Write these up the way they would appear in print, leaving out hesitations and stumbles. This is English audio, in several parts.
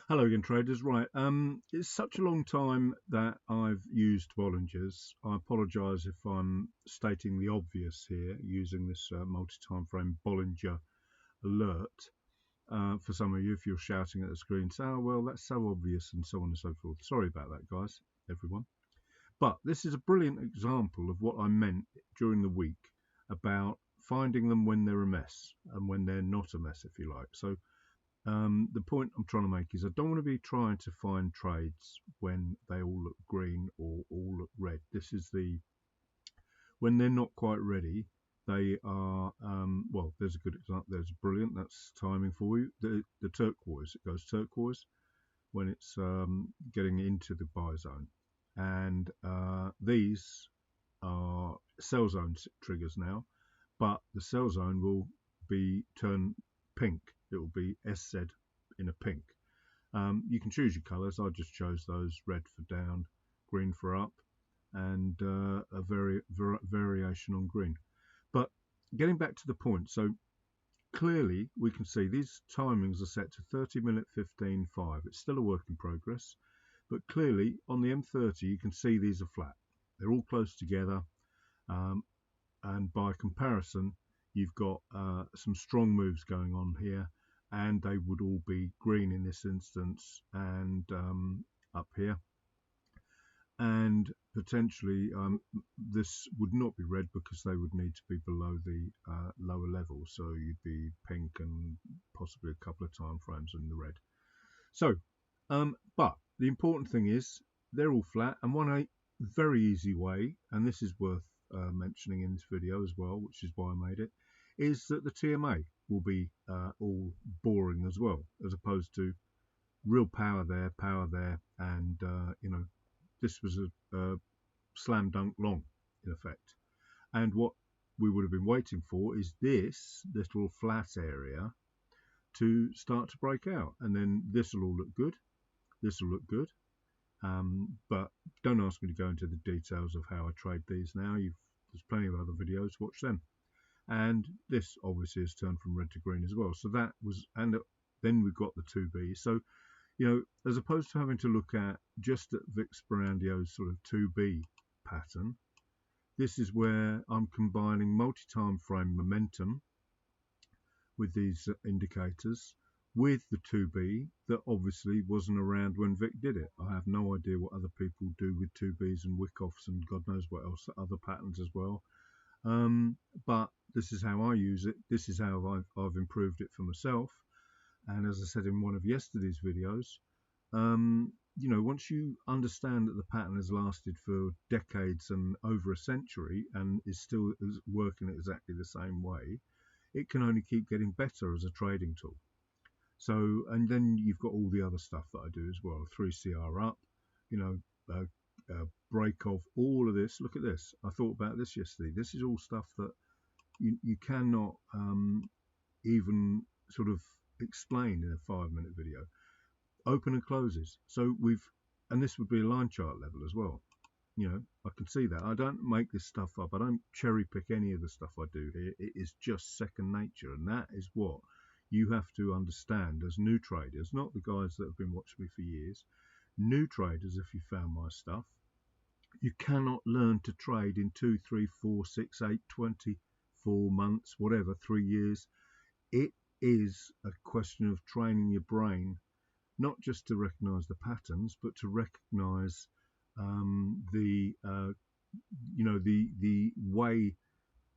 Hello again, traders. Right, it's such a long time that I've used Bollingers. I apologise if I'm stating the obvious here using this multi-time frame Bollinger alert. For some of you, if you're shouting at the screen, say, "Oh well, that's so obvious," and so on and so forth. Sorry about that, guys, everyone. But this is a brilliant example of what I meant during the week about finding them when they're a mess and when they're not a mess, if you like. So the point I'm trying to make is I don't want to be trying to find trades when they all look green or all look red. This is when they're not quite ready. They are well. There's a good example. There's brilliant. That's timing for you. The turquoise. It goes turquoise when it's getting into the buy zone, and these are sell zone triggers now. But the sell zone will be turn pink. It will be SZ in a pink. You can choose your colours. I just chose those: red for down, green for up, and a variation on green. But getting back to the point, so clearly we can see these timings are set to 30-minute, 15:05. It's still a work in progress, but clearly on the M30 you can see these are flat. They're all close together, and by comparison you've got some strong moves going on here, and they would all be green in this instance, and up here, and potentially this would not be red because they would need to be below the lower level, so you'd be pink and possibly a couple of time frames in the red. So but the important thing is they're all flat, and one very easy way, and this is worth mentioning in this video as well, which is why I made it, is that the TMA will be all boring as well, as opposed to real power there, and this was a slam dunk long in effect. And what we would have been waiting for is this little flat area to start to break out, and then this will all look good. This will look good. But don't ask me to go into the details of how I trade these now. There's plenty of other videos, watch them. And this obviously has turned from red to green as well. So that was, and then we've got the 2B. So, as opposed to having to look at just at Vix Brandio's sort of 2B pattern, this is where I'm combining multi-time frame momentum with these indicators with the 2B that obviously wasn't around when Vic did it. I have no idea what other people do with 2Bs and Wickoffs and God knows what else, other patterns as well. But this is how I use it. This is how I've improved it for myself. And as I said in one of yesterday's videos, once you understand that the pattern has lasted for decades and over a century and is still working exactly the same way, it can only keep getting better as a trading tool. So, and then you've got all the other stuff that I do as well. 3CR up, break off, all of this. Look at this. I thought about this yesterday. This is all stuff that you cannot even sort of explain in a 5-minute video. Open and closes. So and this would be a line chart level as well. I can see that. I don't make this stuff up. I don't cherry pick any of the stuff I do here. It is just second nature, and that is what you have to understand as new traders, not the guys that have been watching me for years. New traders, if you found my stuff, you cannot learn to trade in 2, 3, 4, 6, 8, 24 months, whatever, 3 years. It is a question of training your brain, not just to recognize the patterns, but to recognize the way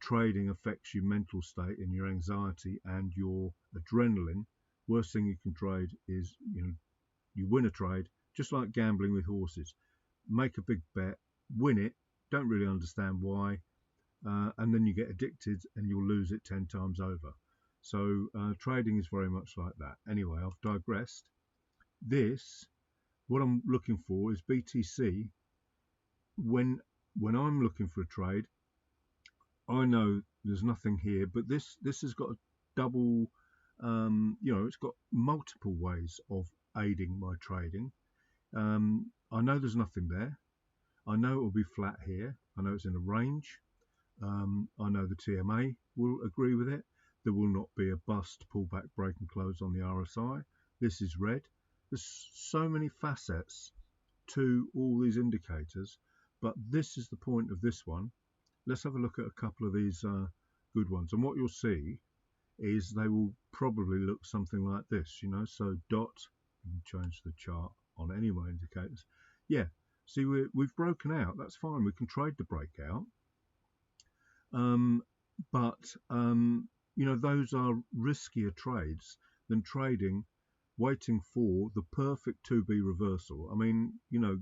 trading affects your mental state and your anxiety and your adrenaline. Worst thing you can trade is you win a trade, just like gambling with horses. Make a big bet, win it, don't really understand why, and then you get addicted and you'll lose it 10 times over. So trading is very much like that. Anyway, I've digressed. What I'm looking for is BTC. When I'm looking for a trade, I know there's nothing here, but this has got a double, it's got multiple ways of aiding my trading. I know there's nothing there. I know it will be flat here. I know it's in a range. I know the TMA will agree with it. There will not be a bust, pullback, break and close on the RSI. This is red. There's so many facets to all these indicators, but this is the point of this one. Let's have a look at a couple of these good ones, and what you'll see is they will probably look something like this, you know. So dot, you can change the chart on any of my indicators. Yeah, see, we've broken out. That's fine. We can trade the breakout. But you know, those are riskier trades than trading, waiting for the perfect 2B reversal. I mean, you know,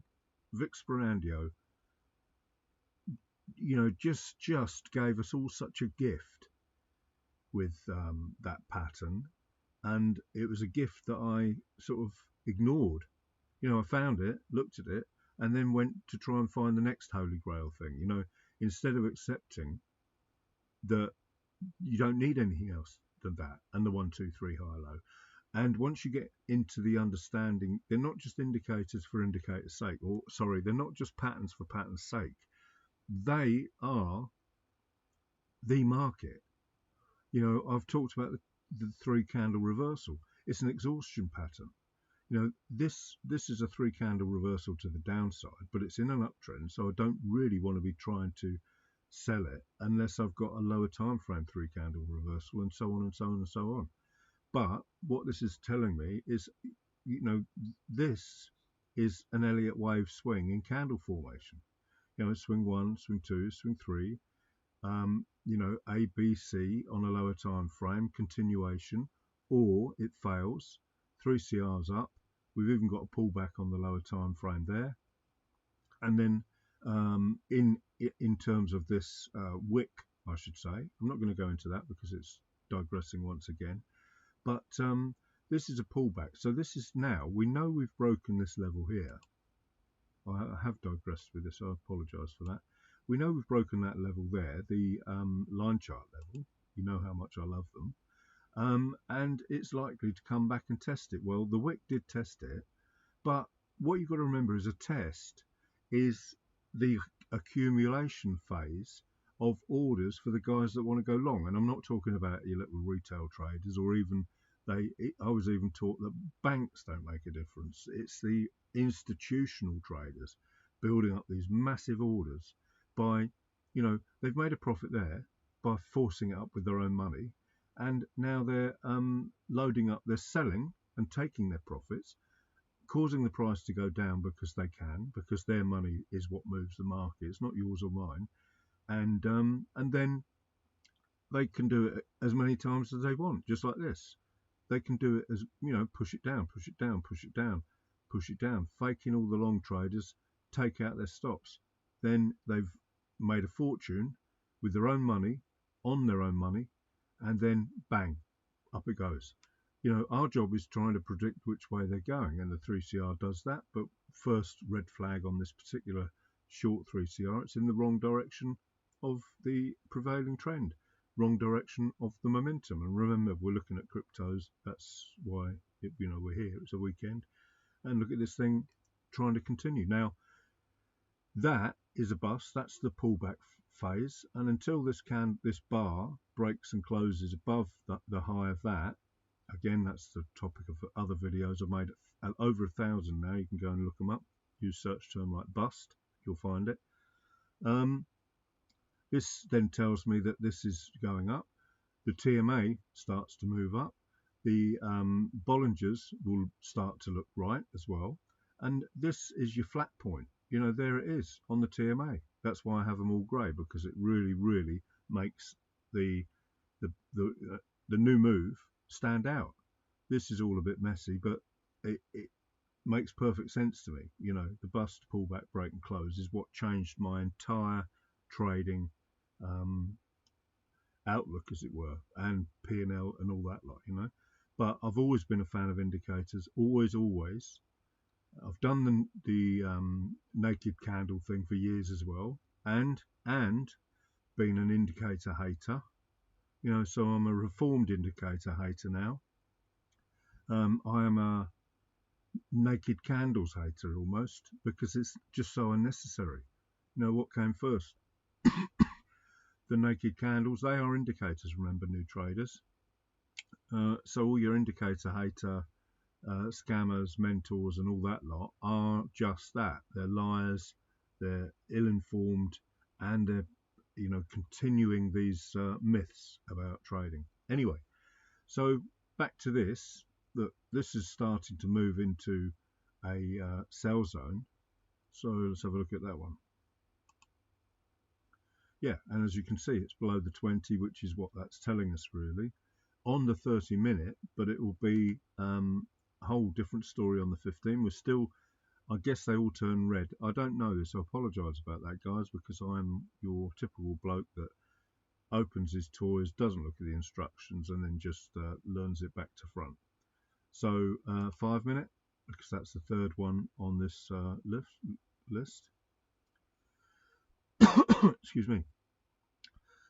Vic Sporandio, you know, just gave us all such a gift with that pattern, and it was a gift that I sort of ignored. You know, I found it, looked at it, and then went to try and find the next holy grail thing. You know, instead of accepting that you don't need anything else than that and the 1, 2, 3 high low. And once you get into the understanding, they're not just indicators for indicators' sake, or sorry, they're not just patterns for patterns' sake. They are the market. You know, I've talked about the 3 candle reversal. It's an exhaustion pattern. You know, this is a 3 candle reversal to the downside, but it's in an uptrend, so I don't really want to be trying to sell it unless I've got a lower time frame 3 candle reversal, and so on and so on and so on. But what this is telling me is, you know, this is an Elliott wave swing in candle formation. You know, swing 1, swing 2, swing 3, you know, A, B, C on a lower time frame, continuation, or it fails, 3 CRs up. We've even got a pullback on the lower time frame there. And then in terms of this wick, I should say, I'm not going to go into that because it's digressing once again. But this is a pullback. So this is now, we know we've broken this level here. I have digressed with this, I apologise for that. We know we've broken that level there, the line chart level. You know how much I love them. And it's likely to come back and test it. Well, the wick did test it, but what you've got to remember is a test is the accumulation phase of orders for the guys that want to go long. And I'm not talking about your little retail traders, or even I was even taught that banks don't make a difference. It's the institutional traders building up these massive orders by, you know, they've made a profit there by forcing it up with their own money, and now they're loading up, they're selling and taking their profits, causing the price to go down because they can, because their money is what moves the market. It's not yours or mine. And then they can do it as many times as they want, just like this. They can do it as, you know, push it down, push it down, push it down, push it down, faking all the long traders, take out their stops. Then they've made a fortune with their own money, on their own money, and then bang, up it goes. You know, our job is trying to predict which way they're going, and the 3CR does that. But first red flag on this particular short 3CR, it's in the wrong direction of the prevailing trend, wrong direction of the momentum. And remember, we're looking at cryptos. That's why you know, we're here. It's a weekend, and look at this thing trying to continue. Now, that is a bust. That's the pullback phase, and until this bar breaks and closes above the high of that. Again, that's the topic of other videos I've made, over 1,000 now. You can go and look them up. Use search term like bust, you'll find it. This then tells me that this is going up. The TMA starts to move up. The Bollingers will start to look right as well. And this is your flat point. You know, there it is on the TMA. That's why I have them all grey, because it really, really makes the new move stand out. This is all a bit messy, but it makes perfect sense to me. You know, the bust, pullback, break and close is what changed my entire trading outlook, as it were, and P&L and all that lot, you know. But I've always been a fan of indicators, always. I've done the naked candle thing for years as well, and been an indicator hater. You know, so I'm a reformed indicator hater now. I am a naked candles hater almost, because it's just so unnecessary. You know, what came first? The naked candles, they are indicators, remember, new traders. So all your indicator hater scammers, mentors, and all that lot are just that. They're liars, they're ill-informed, and they're, continuing these myths about trading. Anyway, so back to this. Look, this is starting to move into a sell zone. So let's have a look at that one. Yeah, and as you can see, it's below the 20, which is what that's telling us really on the 30-minute, but it will be a whole different story on the 15. We're still, I guess they all turn red. I don't know this. I apologise about that, guys, because I'm your typical bloke that opens his toys, doesn't look at the instructions, and then just learns it back to front. So 5-minute, because that's the third one on this list. Excuse me.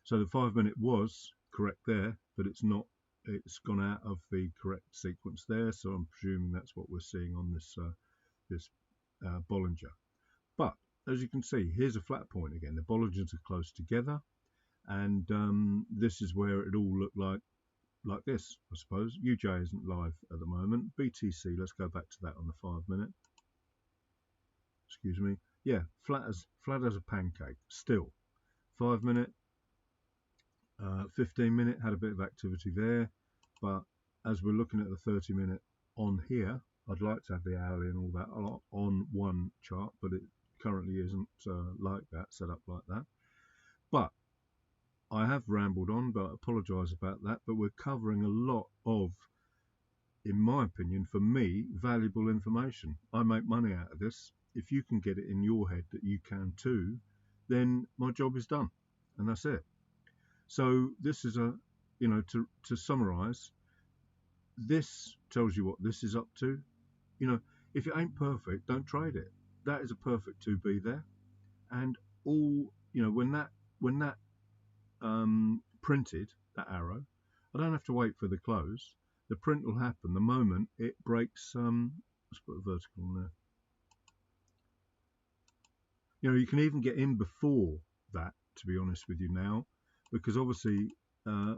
So the 5-minute was correct there, but it's not. It's gone out of the correct sequence there. So I'm presuming that's what we're seeing on this Bollinger. But as you can see, here's a flat point again. The Bollingers are close together, and this is where it all looked like this, I suppose. UJ isn't live at the moment. BTC, let's go back to that on the 5-minute. Excuse me. Yeah, flat as a pancake. Still, 5-minute, 15-minute had a bit of activity there, but as we're looking at the 30-minute on here, I'd like to have the hourly and all that on one chart, but it currently isn't like that, set up like that. But I have rambled on, but I apologise about that. But we're covering a lot of, in my opinion, for me, valuable information. I make money out of this. If you can get it in your head that you can too, then my job is done, and that's it. So this is to summarise, this tells you what this is up to. If it ain't perfect, don't trade it. That is a perfect 2B there, and all when that printed, that arrow, I don't have to wait for the close. The print will happen the moment it breaks. Let's put a vertical on there. You can even get in before that, to be honest with you now, because obviously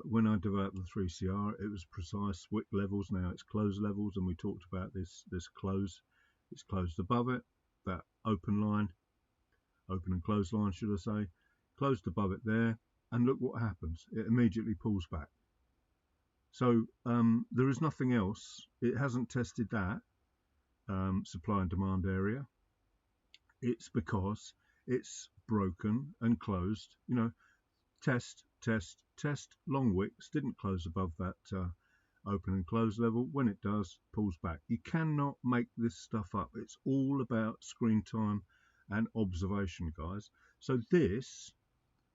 when I developed the 3CR, it was precise wick levels. Now it's close levels, and we talked about this close. It's closed above it, that open and close line, should I say, closed above it there, and look what happens. It immediately pulls back. So there is nothing else. It hasn't tested that supply and demand area. It's because it's broken and closed. Test, long wicks, didn't close above that open and close level. When it does, pulls back. You cannot make this stuff up. It's all about screen time and observation, guys. So this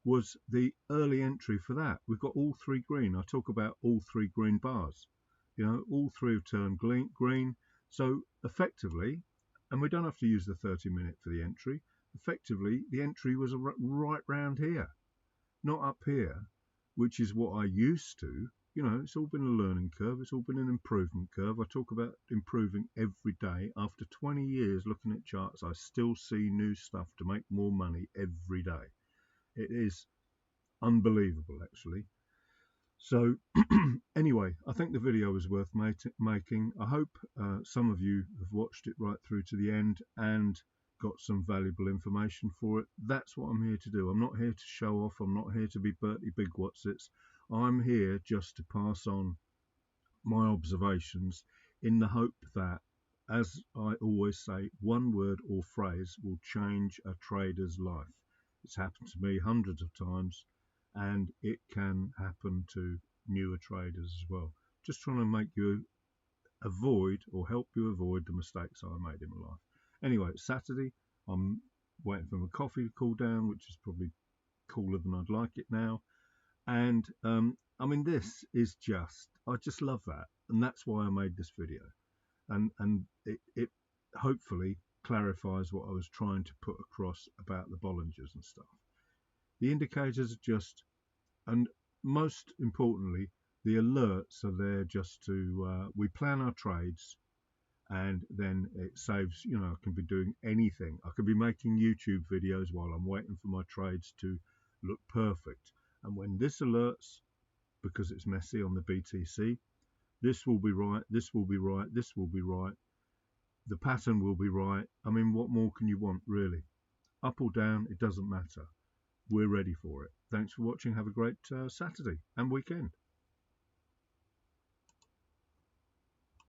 was the early entry for that. We've got all three green. I talk about all three green bars. All three have turned green. So effectively, and we don't have to use the 30-minute for the entry, effectively the entry was right round here, not up here, which is what I used to. It's all been a learning curve. It's all been an improvement curve. I talk about improving every day. After 20 years looking at charts, I still see new stuff to make more money every day. It is unbelievable, actually. So anyway, I think the video was worth making. I hope some of you have watched it right through to the end and got some valuable information for it. That's what I'm here to do. I'm not here to show off. I'm not here to be Bertie Big Whatsits. I'm here just to pass on my observations in the hope that, as I always say, one word or phrase will change a trader's life. It's happened to me hundreds of times, and it can happen to newer traders as well. Just trying to make you avoid, or help you avoid, the mistakes I made in my life. Anyway, it's Saturday. I'm waiting for my coffee to cool down, which is probably cooler than I'd like it now. And this is I just love that, and that's why I made this video. And it hopefully clarifies what I was trying to put across about the Bollingers and stuff. The indicators are just, and most importantly, the alerts are there just to, we plan our trades, and then it saves, I can be doing anything. I could be making YouTube videos while I'm waiting for my trades to look perfect. And when this alerts, because it's messy on the BTC, This will be right, this will be right, this will be right. The pattern will be right. I mean, what more can you want, really? Up or down, it doesn't matter. We're ready for it. Thanks for watching. Have a great Saturday and weekend.